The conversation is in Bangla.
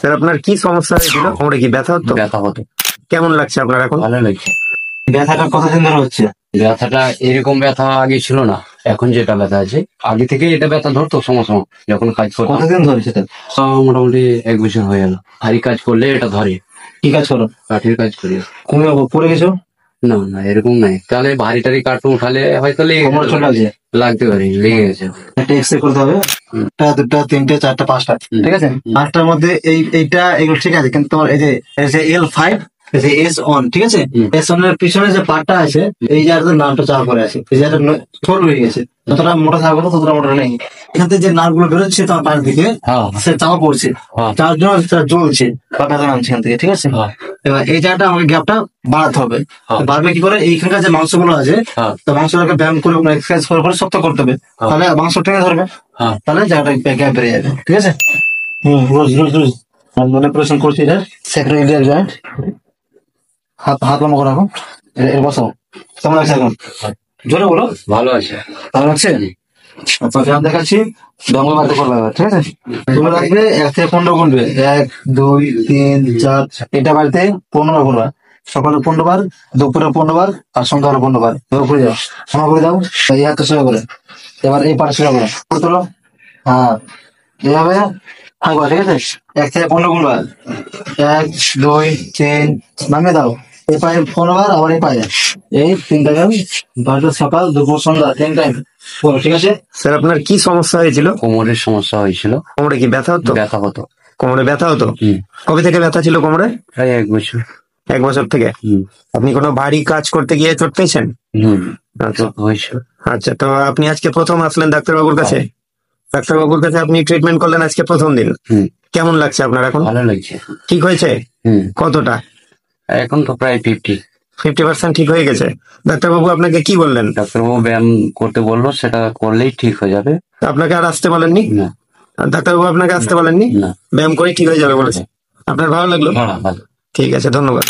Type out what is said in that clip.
স্যার আপনার কি সমস্যা হয়েছিল? কোমরে কি ব্যথা হতো? ব্যথা হতো, কেমন লাগছে আপনার এখন? ভালো লাগছে। ব্যথাটা কতদিন ধরে হচ্ছে? ব্যথাটা এরকম ব্যথা আগে ছিল না, এখন যেটা ব্যথা আছে আগে থেকে এটা ব্যথা ধরতো সময় যখন কাজ করতাম। কতদিন ধরে সেটা? মোটামুটি 1 বছর হয়ে গেল। ভারী কাজ করলে এটা ধরে। কি কাজ করো? কাঠের কাজ করি। কমে পড়ে গেছো? না না, এরকম নাই। তাহলে ভারী টারি কাঠ উঠালে হয়তো কোমর চলে লাগছে? লাগতে পারে, লেগে গেছে। একটা এক্সরে করতে হবে, একটা দুটা তিনটে চারটা পাঁচটা, ঠিক আছে? পাঁচটার মধ্যে এইটা এগুলো ঠিক আছে, কিন্তু তোমার এই যে L5 এস অন, ঠিক আছে? এস অন এর পিছনে যে পার্টটা আছে, এই জায়গাটার নামটা চাপা পড়ে আছে, এই জায়গাটা ছোট হয়ে গেছে। যতটা মোটা থাকবে না ততটা মোটা নেই। এখান থেকে যে নার্ভ গুলো বেরোচ্ছে তোমার পায়ের দিকে, সে চাপা পড়ছে, যার জন্য সেটা জ্বলছে বা ব্যথা নামছে এখান থেকে, ঠিক আছে? এবার এই জায়গাটা আমাকে গ্যাপটা বাড়াতে হবে। বাড়বে কি করে? এইখানকার যে মাংসগুলো আছে, তো মাংসটাকে ব্যায়াম করে এক্সারসাইজ করে শক্ত করতে হবে, তাহলে মাংস টেনে ধরবে, তাহলে জায়গাটা গ্যাপ বেড়ে যাবে, ঠিক আছে? রোজ রোজ রোজ মনে পরিশ্রম করছি। এটা স্যাক্রোইলিয়ার জয়েন্ট। হাত লম্বা করে রাখো, এর বসাও। কেমন লাগছে এখন? জোরে বলো। ভালো আছে। ভালো লাগছে? আচ্ছা, ব্যায়াম দেখাচ্ছি, ডঙ্গল বাড়িতে করবে এবার, ঠিক আছে? তুমি রাখবে 1 থেকে 15 গুনবে, 1 2 3 4। এটা বাড়িতে 15 গুনবা, সকালে 15 বার, দুপুরে 15 বার, আর সন্ধ্যাবেলা 15 বার। এবার করে যাও, ক্ষমা করে দাও। এই হাতটা সোজা করে, এবার এই পাশে সোজা করো, তোলো। হ্যাঁ, এভাবে থাকবা, ঠিক আছে? 1 থেকে 15 গুনবা, 1 2 3, নামিয়ে দাও। এই পায়ে 15 বার, আবার এই পায়ে, এই 3টা গেল। বারোটা সকাল, দুপুর, সন্ধ্যা 3 টাইম বলো, ঠিক আছে? স্যার আপনার কি সমস্যা হয়েছিল? কোমরের সমস্যা হয়েছিল। কোমরে কি ব্যথা হতো? ব্যথা হতো। কোমরে ব্যথা হতো? কবে থেকে ব্যথা ছিল কোমরে? প্রায় 1 বছর। 1 বছর থেকে? আপনি কোনো ভারী কাজ করতে গিয়ে চোট পেয়েছেন? আচ্ছা হয়েছিল। আচ্ছা, তো আপনি আজকে প্রথম আসলেন ডাক্তারবাবুর কাছে? ডাক্তারবাবুর কাছে আপনি ট্রিটমেন্ট করলেন আজকে প্রথম দিন। কেমন লাগছে আপনার এখন? ভালো লাগছে। ঠিক হয়েছে? কতটা? এখন তো প্রায় 50% ঠিক হয়ে গেছে। ডাক্তারবাবু আপনাকে কি বললেন? ডাক্তারবাবু ব্যায়াম করতে বললো, সেটা করলেই ঠিক হয়ে যাবে। আপনাকে আর আসতে বলেননি? না। আর ডাক্তারবাবু আপনাকে আসতে বলেননি? না। ব্যায়াম করে ঠিক হয়ে যাবে বলেছে। আপনার ভালো লাগলো? ভালো। ঠিক আছে, ধন্যবাদ।